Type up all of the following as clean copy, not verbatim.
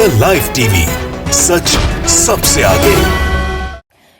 The live TV, सच सबसे आगे।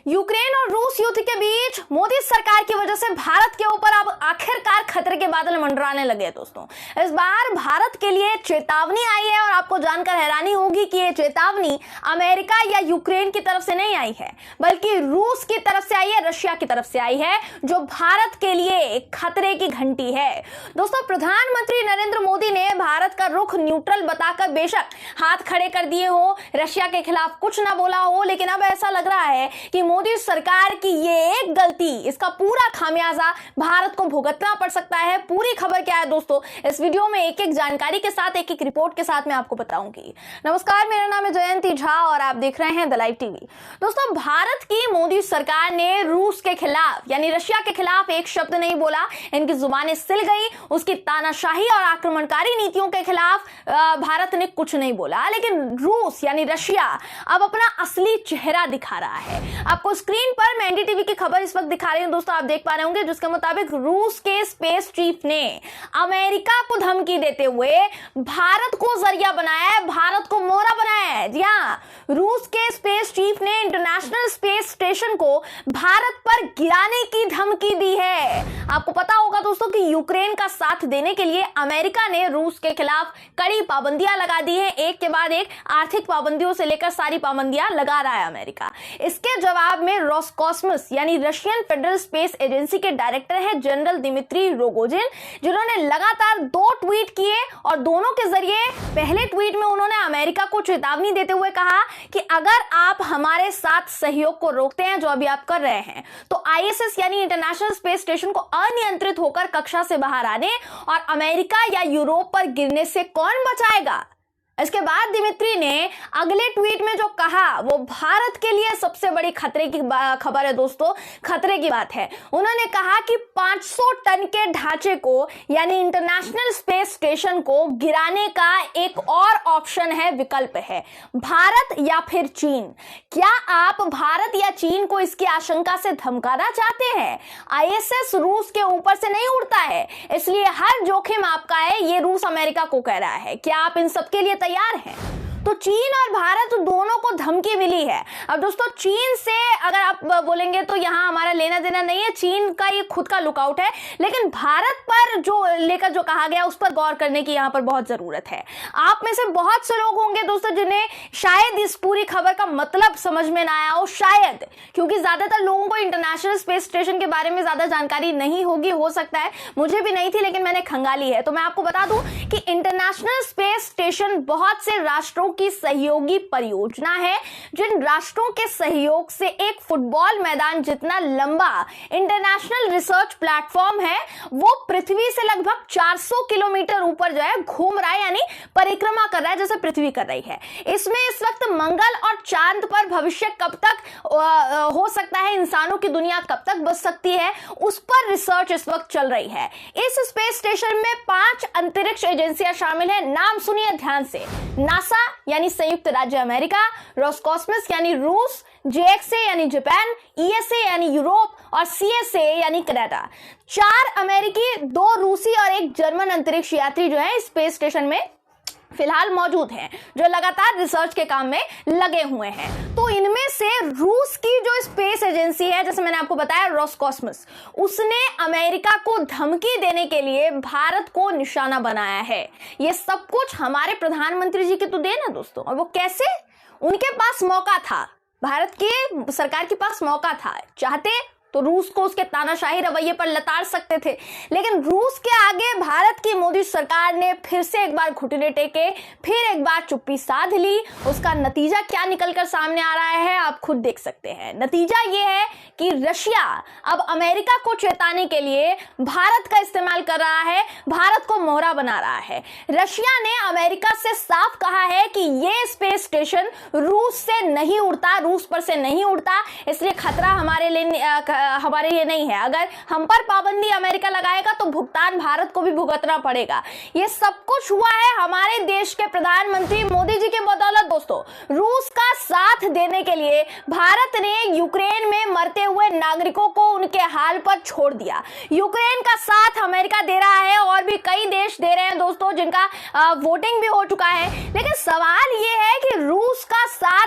Ukraine और रूस युद्ध के बीच मोदी सरकार की वजह से भारत के ऊपर अब आखिरकार खतरे के बादल मंडराने लगे हैं दोस्तों। इस बार भारत के लिए चेतावनी आई है और आपको जानकर हैरानी होगी कि ये चेतावनी अमेरिका या यूक्रेन की तरफ से नहीं आई है, बल्कि रूस की तरफ से आई है, रशिया की तरफ से आई है, जो भारत के लिए एक खतरे की घंटी है। दोस्तों, प्रधानमंत्री नरेंद्र मोदी ने भारत का रुख न्यूट्रल बताकर बेशक हाथ खड़े कर दिए हो, रशिया के खिलाफ कुछ ना बोला हो, लेकिन अब ऐसा लग रहा है कि मोदी सरकार की ये एक गलती, इसका पूरा खामियाजा भारत को भुगतना पड़ सकता है। पूरी खबर क्या है दोस्तों, इस वीडियो में एक एक जानकारी के साथ, एक एक रिपोर्ट के साथ मैं आपको बताऊंगी। नमस्कार, मेरा नाम है जयंती झा और आप देख रहे हैं द लाइव टीवी। दोस्तों, भारत की मोदी सरकार ने रूस के खिलाफ यानी रशिया के खिलाफ एक शब्द नहीं बोला, इनकी जुबानें सिल गई। उसकी तानाशाही और आक्रमणकारी नीतियों के खिलाफ भारत ने कुछ नहीं बोला, लेकिन रूस यानी रशिया अब अपना असली चेहरा दिखा रहा है। आपको स्क्रीन पर मैं एनडीटीवी की खबर इस वक्त दिखा रही हूं दोस्तों, आप देख पा रहे होंगे, जिसके मुताबिक रूस के स्पेस चीफ ने अमेरिका को धमकी देते हुए भारत को जरिया बनाया है, भारत को मोहरा बनाया है। जी हां, रूस के स्पेस चीफ ने इंटरनेशनल स्पेस स्टेशन को भारत पर गिराने की धमकी दी है। आपको पता होगा दोस्तों कि यूक्रेन का साथ देने के लिए अमेरिका ने रूस के खिलाफ कड़ी पाबंदियां लगा दी है, एक के बाद एक आर्थिक पाबंदियों से लेकर सारी पाबंदियां लगा रहा है अमेरिका। इसके जवाब में रोसकॉस्मोस यानी रशियन फेडरल स्पेस एजेंसी के डायरेक्टर हैं जनरल दिमित्री रोगोजिन, जिन्होंने लगातार 2 ट्वीट किए और दोनों के जरिए पहले ट्वीट में उन्होंने अमेरिका को चेतावनी देते हुए कहा कि अगर आप हमारे साथ सहयोग को रोकते हैं, जो अभी आप कर रहे हैं, तो आईएसएस यानी इंटरनेशनल स्पेस स्टेशन को अनियंत्रित होकर कक्षा से बाहर आने और अमेरिका या यूरोप पर गिरने से कौन बचाएगा। इसके बाद दिमित्री ने अगले ट्वीट में जो कहा वो भारत के लिए सबसे बड़ी खतरे की खबर है दोस्तों, खतरे की बात है। उन्होंने कहा कि 500 टन के ढांचे को यानी इंटरनेशनल स्पेस स्टेशन को गिराने का एक और ऑप्शन है, विकल्प है, भारत या फिर चीन। क्या आप भारत या चीन को इसकी आशंका से धमकाना चाहते हैं? आईएसएस रूस के ऊपर से नहीं उड़ता है, इसलिए हर जोखिम आपका है, ये रूस अमेरिका को कह रहा है। क्या आप इन सबके लिए तैयार हैं? तो चीन और भारत दोनों को धमकी मिली है। अब दोस्तों, चीन से अगर आप बोलेंगे तो यहां हमारा लेना देना नहीं है, चीन का ये खुद का लुकआउट है, लेकिन भारत पर जो लेकर जो कहा गया उस पर गौर करने की यहां पर बहुत जरूरत है। आप में से बहुत से लोग होंगे दोस्तों जिन्हें शायद इस पूरी खबर का मतलब समझ में ना आया हो, शायद क्योंकि ज्यादातर लोगों को इंटरनेशनल स्पेस स्टेशन के बारे में ज्यादा जानकारी नहीं होगी, हो सकता है मुझे भी नहीं थी, लेकिन मैंने खंगाली है। तो मैं आपको बता दूं कि इंटरनेशनल स्पेस स्टेशन बहुत से राष्ट्रों की सहयोगी परियोजना है, जिन राष्ट्रों के सहयोग से एक फुटबॉल मैदान जितना लंबा इंटरनेशनल रिसर्च प्लेटफॉर्म है, वो पृथ्वी से लगभग 400 किलोमीटर ऊपर जो है घूम रहा है, यानी परिक्रमा कर रहा है जैसे पृथ्वी कर रही है। इसमें इस वक्त मंगल और चांद पर भविष्य कब तक हो सकता है, इंसानों की दुनिया कब तक बच सकती है, उस पर रिसर्च इस वक्त चल रही है। इस स्पेस स्टेशन में 5 अंतरिक्ष एजेंसियां शामिल हैं, नाम सुनिए ध्यान से, नासा यानी संयुक्त राज्य अमेरिका, रोसकॉस्मोस यानी रूस, जेएक्सए यानी जापान, ईएसए यानी यूरोप और सीएसए यानी कनाडा। 4 अमेरिकी, 2 रूसी और 1 जर्मन अंतरिक्ष यात्री जो है स्पेस स्टेशन में फिलहाल मौजूद हैं, जो लगातार रिसर्च के काम में लगे हुए हैं। तो इनमें से रूस की जो स्पेस एजेंसी है, जैसे मैंने आपको बताया रोसकॉस्मोस, उसने अमेरिका को धमकी देने के लिए भारत को निशाना बनाया है। ये सब कुछ हमारे प्रधानमंत्री जी की तो देन है दोस्तों। और वो कैसे? उनके पास मौका था, भारत की सरकार के पास मौका था, चाहते तो रूस को उसके तानाशाही रवैये पर लताड़ सकते थे, लेकिन रूस के आगे भारत की मोदी सरकार ने फिर से एक बार घुटने टेके, फिर एक बार चुप्पी साध ली। उसका नतीजा क्या निकलकर सामने आ रहा है आप खुद देख सकते हैं। नतीजा ये है कि रशिया अब अमेरिका को चेताने के लिए भारत का इस्तेमाल कर रहा है, भारत को मोहरा बना रहा है। रशिया ने अमेरिका से साफ कहा है कि ये स्पेस स्टेशन रूस से नहीं उड़ता, रूस पर से नहीं उड़ता, इसलिए खतरा हमारे लिए नहीं है। अगर हम पर पाबंदी अमेरिका लगाएगा तो भुगतान भारत को भी भुगतना पड़ेगा। ये सब कुछ हुआ है हमारे देश के प्रधानमंत्री मोदी जी के बदौलत दोस्तों। रूस का साथ देने के लिए भारत ने यूक्रेन में मरते हुए नागरिकों को उनके हाल पर छोड़ दिया। यूक्रेन का साथ अमेरिका दे रहा है और भी कई देश दे रहे हैं दोस्तों, जिनका वोटिंग भी हो चुका है। लेकिन सवाल यह है कि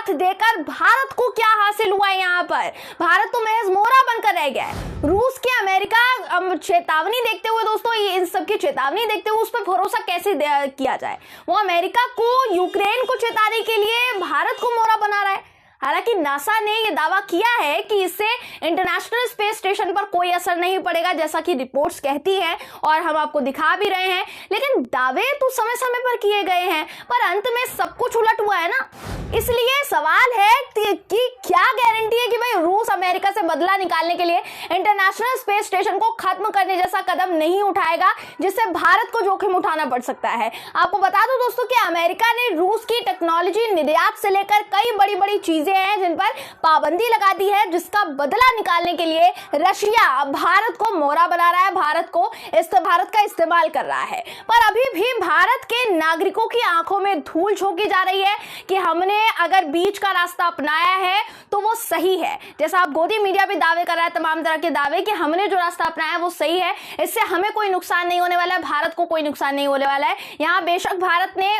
साथ देकर भारत को क्या हासिल हुआ है यहाँ पर? भारत तो महज मोहरा बनकर रह गया है। रूस के अमेरिका चेतावनी देखते हुए दोस्तों, इन सब की चेतावनी देखते हुए उस पर भरोसा कैसे किया जाए? वो अमेरिका को, यूक्रेन को चेताने के लिए भारत को मोहरा बना रहा है। हालांकि नासा ने यह दावा किया है कि इससे इंटरनेशनल स्पेस स्टेशन पर कोई असर नहीं पड़ेगा, जैसा कि रिपोर्ट्स कहती हैं और हम आपको दिखा भी रहे हैं। लेकिन दावे तो समय समय पर किए गए हैं, पर अंत में सब कुछ उलट हुआ है ना। इसलिए सवाल है कि क्या गारंटी है कि भाई रूस अमेरिका से बदला निकालने के लिए इंटरनेशनल स्पेस स्टेशन को खत्म करने जैसा कदम नहीं उठाएगा, जिससे भारत को जोखिम उठाना पड़ सकता है। आपको बता दो दोस्तों कि अमेरिका ने रूस की टेक्नोलॉजी निर्यात से लेकर कई बड़ी बड़ी चीजें हैं जिन पर पाबंदी लगा दी है, जिसका बदला निकालने के लिए रशिया भारत को मोहरा बना रहा है, भारत का इस्तेमाल कर रहा है। पर अभी भी भारत के नागरिकों की आंखों में धूल झोंकी जा रही है कि हमने अगर बीच का रास्ता अपनाया है तो वो सही है। जैसा आप गोदी मीडिया भी दावे कर रहा है, तमाम तरह के दावे कि हमने जो रास्ता अपनाया है वो सही है, इससे हमें कोई नुकसान नहीं होने वाला है, भारत को कोई नुकसान नहीं होने वाला है। यहाँ बेशक भारत ने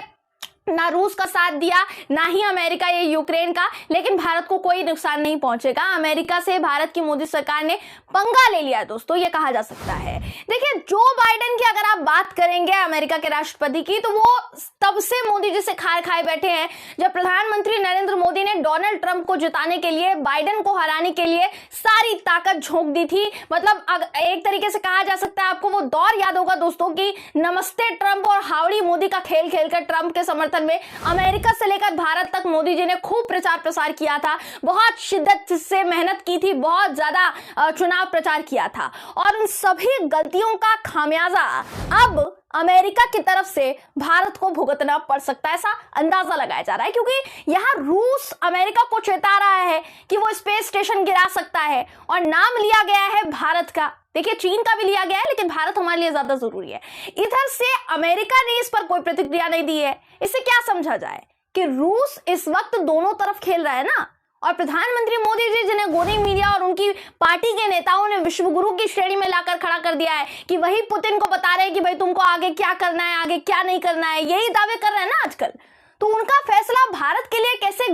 ना रूस का साथ दिया, ना ही अमेरिका या यूक्रेन का, लेकिन भारत को कोई नुकसान नहीं पहुंचेगा। अमेरिका से भारत की मोदी सरकार ने पंगा ले लिया दोस्तों, ये कहा जा सकता है। देखिए, जो बाइडेन की अगर आप बात करेंगे अमेरिका के राष्ट्रपति की, तो वो तब से मोदी जी से खाए खाए बैठे हैं जब प्रधानमंत्री नरेंद्र मोदी ने डोनाल्ड ट्रंप को जिताने के लिए, बाइडेन को हराने के लिए सारी ताकत झोंक दी थी। मतलब एक तरीके से कहा जा सकता है, आपको वो दौर याद होगा दोस्तों कि नमस्ते ट्रंप और हाउडी मोदी का खेल खेलकर ट्रंप के समर्थन में अमेरिका से लेकर भारत तक मोदी जी ने खूब प्रचार प्रसार किया था, बहुत शिद्दत से मेहनत की थी, बहुत ज्यादा चुनाव प्रचार किया था, और उन सभी गलतियों का खामियाजा अब अमेरिका की तरफ से भारत को भुगतना पड़ सकता है, ऐसा अंदाजा लगाया जा रहा है। क्योंकि यहां रूस अमेरिका को चेता रहा है कि वो स्पेस स्टेशन गिरा सकता है, और नाम लिया गया है भारत का। देखिए, चीन का भी लिया गया है, लेकिन भारत हमारे लिए ज्यादा जरूरी है। इधर से अमेरिका ने इस पर कोई प्रतिक्रिया नहीं दी है। इससे क्या समझा जाए कि रूस इस वक्त दोनों तरफ खेल रहा है ना, और प्रधानमंत्री मोदी जी, जिन्हें गोदी मीडिया और उनकी पार्टी के नेताओं ने विश्व गुरु की श्रेणी में लाकर खड़ा कर दिया है कि वही पुतिन को बता रहे हैं कि भाई तुमको आगे क्या करना है, आगे क्या नहीं करना है, यही दावे कर रहे हैं ना आजकल। तो उनका फैसला भारत के लिए कैसे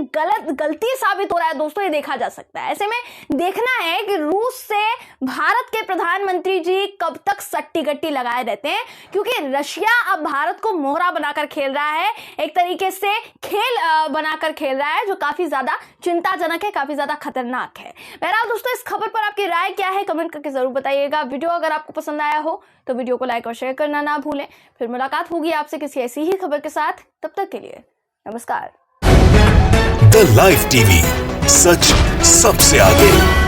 गलती साबित हो रहा है दोस्तों, ये देखा जा सकता है। ऐसे में देखना है कि रूस से भारत के प्रधानमंत्री जी कब तक सट्टी गट्टी लगाए रहते हैं, क्योंकि रशिया अब भारत को मोहरा बनाकर खेल रहा है, एक तरीके से खेल बनाकर खेल रहा है, जो काफी ज्यादा चिंताजनक है, काफी ज्यादा खतरनाक है। बहरहाल दोस्तों, इस खबर पर आपकी राय क्या है, कमेंट करके जरूर बताइएगा। वीडियो अगर आपको पसंद आया हो तो वीडियो को लाइक और शेयर करना ना भूलें। फिर मुलाकात होगी आपसे किसी ऐसी ही खबर के साथ, तब तक के लिए नमस्कार। द लाइव टीवी, सच सबसे आगे।